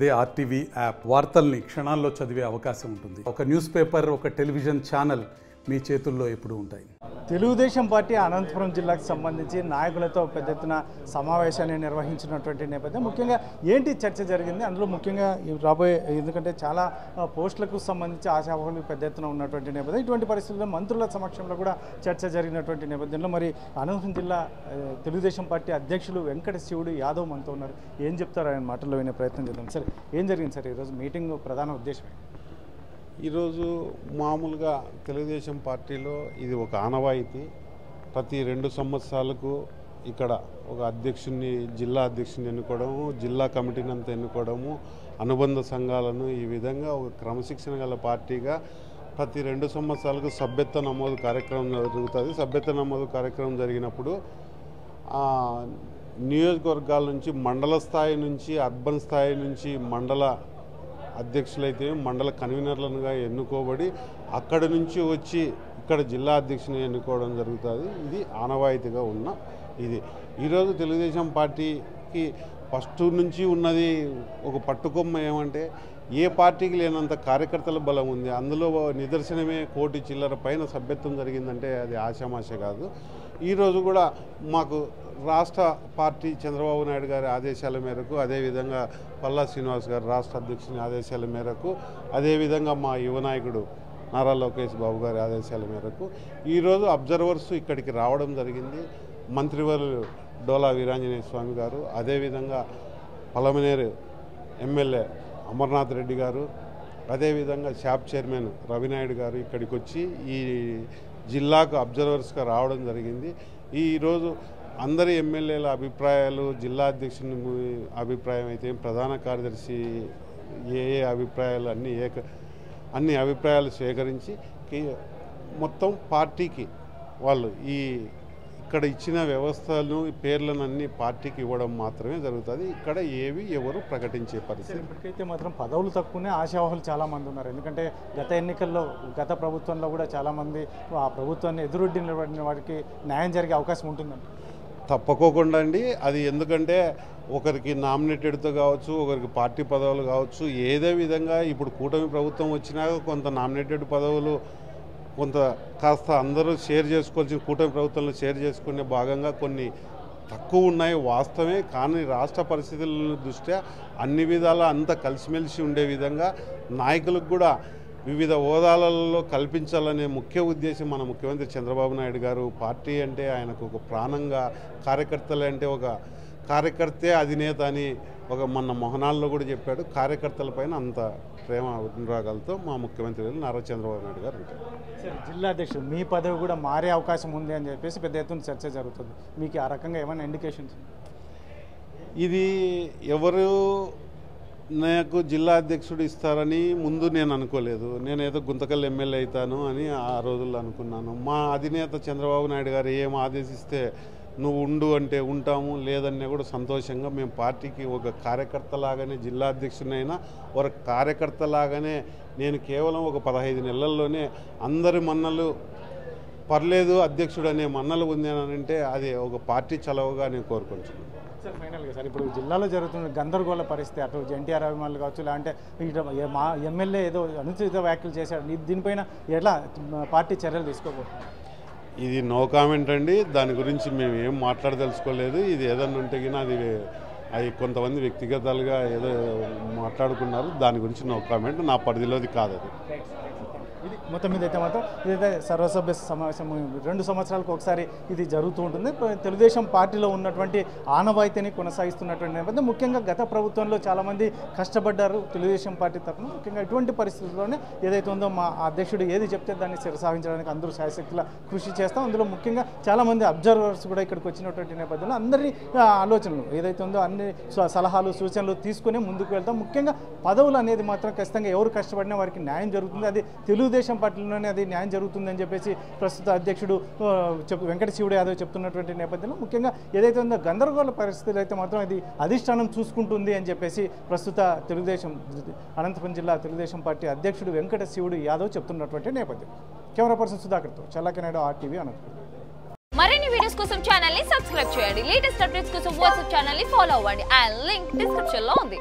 అదే RTV app వార్తల్ని క్షణాల్లో చదివే అవకాశం ఉంటుంది. ఒక న్యూస్ పేపర్, ఒక టెలివిజన్ ఛానల్ మీ చేతుల్లో ఎప్పుడూ ఉంటాయి. తెలుగుదేశం పార్టీ అనంతపురం జిల్లాకు సంబంధించి నాయకులతో పెద్ద ఎత్తున సమావేశాన్ని నిర్వహించినటువంటి నేపథ్యం ముఖ్యంగా ఏంటి చర్చ జరిగింది, అందులో ముఖ్యంగా రాబోయే ఎందుకంటే చాలా పోస్టులకు సంబంధించి ఆశావాహులు పెద్ద ఎత్తున ఉన్నటువంటి నేపథ్యం. ఇటువంటి పరిస్థితుల్లో మంత్రుల సమక్షంలో కూడా చర్చ జరిగినటువంటి నేపథ్యంలో మరి అనంతపురం జిల్లా తెలుగుదేశం పార్టీ అధ్యక్షులు వెంకట శివుడు యాదవ్ మనతో ఉన్నారు. ఏం చెప్తారు ఆయన మాటల్లో వినే ప్రయత్నం చేద్దాం. సార్, ఏం జరిగింది సార్ ఈరోజు మీటింగ్ ప్రధాన ఉద్దేశం? ఈరోజు మామూలుగా తెలుగుదేశం పార్టీలో ఇది ఒక ఆనవాయితీ. ప్రతి 2 సంవత్సరాలకు ఇక్కడ ఒక అధ్యక్షుడిని, జిల్లా అధ్యక్షుడిని ఎన్నుకోవడము, జిల్లా కమిటీని అంతా ఎన్నుకోవడము, అనుబంధ సంఘాలను, ఈ విధంగా ఒక క్రమశిక్షణ గల పార్టీగా ప్రతి 2 సంవత్సరాలకు సభ్యత్వ నమోదు కార్యక్రమం జరుగుతుంది. సభ్యత్వ నమోదు కార్యక్రమం జరిగినప్పుడు నియోజకవర్గాల నుంచి, మండల స్థాయి నుంచి, అర్బన్ స్థాయి నుంచి మండల అధ్యక్షులైతే మండల కన్వీనర్లుగా ఎన్నుకోబడి అక్కడి నుంచి వచ్చి ఇక్కడ జిల్లా అధ్యక్షుని ఎన్నుకోవడం జరుగుతుంది. ఇది ఆనవాయితీగా ఉన్న ఇది. ఈరోజు తెలుగుదేశం పార్టీకి ఫస్ట్ నుంచి ఉన్నది ఒక పట్టుకొమ్మ ఏమంటే, ఏ పార్టీకి లేనంత కార్యకర్తల బలం ఉంది. అందులో నిదర్శనమే 1 కోటి చిల్లర పైన సభ్యత్వం జరిగిందంటే అది ఆషామాష కాదు. ఈరోజు కూడా మాకు రాష్ట్ర పార్టీ చంద్రబాబు నాయుడు గారి ఆదేశాల మేరకు, అదేవిధంగా పల్లా శ్రీనివాస్ గారు రాష్ట్ర అధ్యక్షుని ఆదేశాల మేరకు, అదేవిధంగా మా యువ నాయకుడు నారా లోకేష్ బాబు గారి ఆదేశాల మేరకు ఈరోజు అబ్జర్వర్స్ ఇక్కడికి రావడం జరిగింది. మంత్రివర్యులు డోలా వీరాంజనేయ స్వామి గారు, అదేవిధంగా పలమనేరు ఎమ్మెల్యే అమర్నాథ్ రెడ్డి గారు, అదేవిధంగా షాప్ చైర్మన్ రవినాయుడు గారు ఇక్కడికి వచ్చి ఈ జిల్లాకు అబ్జర్వర్స్గా రావడం జరిగింది. ఈరోజు అందరి ఎమ్మెల్యేల అభిప్రాయాలు, జిల్లా అధ్యక్షుని అభిప్రాయం అయితే, ప్రధాన కార్యదర్శి ఏ అభిప్రాయాలు అన్ని అభిప్రాయాలు సేకరించి మొత్తం పార్టీకి వాళ్ళు ఇక్కడ ఇచ్చిన వ్యవస్థలను, పేర్లను అన్ని పార్టీకి ఇవ్వడం మాత్రమే జరుగుతుంది. ఇక్కడ ఎవరు ప్రకటించే పరిస్థితి. ఇప్పటికైతే మాత్రం పదవులు తక్కువనే ఆశావాహులు చాలామంది ఉన్నారు. ఎందుకంటే గత ఎన్నికల్లో, గత ప్రభుత్వంలో కూడా చాలామంది ఆ ప్రభుత్వాన్ని ఎదురొడ్డి నిలబడిన వారికి న్యాయం జరిగే అవకాశం ఉంటుందండి. తప్పకోకుండా అండి. అది ఎందుకంటే ఒకరికి నామినేటెడ్తో కావచ్చు, ఒకరికి పార్టీ పదవులు కావచ్చు, ఏదే విధంగా ఇప్పుడు కూటమి ప్రభుత్వం వచ్చినాక కొంత నామినేటెడ్ పదవులు కొంత కాస్త అందరూ షేర్ చేసుకోవాల్సిన, కూటమి ప్రభుత్వంలో షేర్ చేసుకునే భాగంగా కొన్ని తక్కువ ఉన్నాయి వాస్తవమే. కానీ రాష్ట్ర పరిస్థితుల దృష్ట్యా అన్ని విధాల అంత కలిసిమెలిసి ఉండే విధంగా నాయకులకు కూడా వివిధ హోదాలలో కల్పించాలనే ముఖ్య ఉద్దేశం మన ముఖ్యమంత్రి చంద్రబాబు నాయుడు గారు. పార్టీ అంటే ఆయనకు ఒక ప్రాణంగా, కార్యకర్తలు అంటే ఒక కార్యకర్తే అధినేత అని మొన్న మొహనాల్లో కూడా చెప్పాడు. కార్యకర్తలపైన అంత ప్రేమ అనురాగాలతో మా ముఖ్యమంత్రి నారా చంద్రబాబు నాయుడు గారు ఉంటారు. సరే, జిల్లా అధ్యక్షుడు మీ పదవి కూడా మారే అవకాశం ఉంది అని చెప్పేసి పెద్ద ఎత్తున చర్చ జరుగుతుంది. మీకు ఆ రకంగా ఏమైనా ఇండికేషన్స్? ఇది ఎవరు నాకు జిల్లా అధ్యక్షుడు ఇస్తారని ముందు నేను అనుకోలేదు. నేనేదో గుంతకల్ ఎమ్మెల్యే అవుతాను అని ఆ రోజుల్లో అనుకున్నాను. మా అధినేత చంద్రబాబు నాయుడు గారు ఏం ఆదేశిస్తే నువ్వు ఉండు అంటే ఉంటాము, లేదన్నా కూడా సంతోషంగా మేము పార్టీకి ఒక కార్యకర్తలాగానే, జిల్లా అధ్యక్షునైనా ఒక కార్యకర్తలాగానే నేను కేవలం ఒక 15 నెలల్లోనే అందరి మన్నలు పర్లేదు అధ్యక్షుడు అనే మన్నలు పొందానంటే అది ఒక పార్టీ చలవగా నేను కోరుకుంటున్నాను. సార్, ఫైనల్గా సార్, ఇప్పుడు జిల్లాలో జరుగుతున్న గందరగోళ పరిస్థితి, అటు ఎన్టీఆర్ అభిమానులు కావచ్చు, లేదంటే మా ఎమ్మెల్యే ఏదో అనుచిత వ్యాఖ్యలు చేశాడు, దీనిపైన ఎలా పార్టీ చర్యలు తీసుకోబోతుంది? ఇది నో కామెంట్ అండి. దాని గురించి మేము ఏం మాట్లాడదలుచుకోలేదు. ఇది ఏదన్నా ఉంటే కినా అది కొంతమంది వ్యక్తిగతాలుగా ఏదో మాట్లాడుకున్నారు. దాని గురించి నో కామెంట్. నా పరిధిలోది కాదు అది. ఇది మొత్తం మీద అయితే మాత్రం ఇదైతే సర్వసభ్య సమావేశం 2 సంవత్సరాలకు ఒకసారి ఇది జరుగుతూ ఉంటుంది. తెలుగుదేశం పార్టీలో ఉన్నటువంటి ఆనవాయితీని కొనసాగిస్తున్నటువంటి నేపథ్యం. ముఖ్యంగా గత ప్రభుత్వంలో చాలామంది కష్టపడ్డారు తెలుగుదేశం పార్టీ తరఫున. ముఖ్యంగా ఇటువంటి పరిస్థితుల్లోనే ఏదైతే ఉందో మా అధ్యక్షుడు ఏది చెప్తే దాన్ని శిరసాహించడానికి అందరూ శాయశక్తుల కృషి చేస్తాం. అందులో ముఖ్యంగా చాలామంది అబ్జర్వర్స్ కూడా ఇక్కడికి వచ్చినటువంటి నేపథ్యంలో అందరి ఆలోచనలు ఏదైతే ఉందో అన్ని సలహాలు, సూచనలు తీసుకుని ముందుకు వెళ్తాం. ముఖ్యంగా పదవులు అనేది మాత్రం ఖచ్చితంగా ఎవరు కష్టపడినా వారికి న్యాయం జరుగుతుంది. అది తెలుగుదేశం పార్టీలోనే అది న్యాయం జరుగుతుందని చెప్పేసి ప్రస్తుత అధ్యక్షుడు వెంకట శివుడు యాదవ్ చెప్తున్నటువంటి నేపథ్యంలో ముఖ్యంగా ఏదైతే ఉందో గందరగోళ పరిస్థితులు అయితే మాత్రం ఇది అధిష్టానం చూసుకుంటుంది అని చెప్పేసి ప్రస్తుత అనంతపురం జిల్లా తెలుగుదేశం పార్టీ అధ్యక్షుడు వెంకట శివుడు యాదవ్ చెప్తున్నటువంటి నేపథ్యం. కెమెరా పర్సన్ సుధాకర్తో చల్లాకి నాయుడు, ఆర్టీవీ అనంతపురం. మరిన్ని వీడియోస్ కోసం ఛానల్ ని సబ్స్క్రైబ్ చేయండి. లేటెస్ట్ అప్డేట్స్ కోసం వాట్సాప్ ఛానల్ ని ఫాలో అవ్వండి. ఆ లింక్ డిస్క్రిప్షన్ లో ఉంది.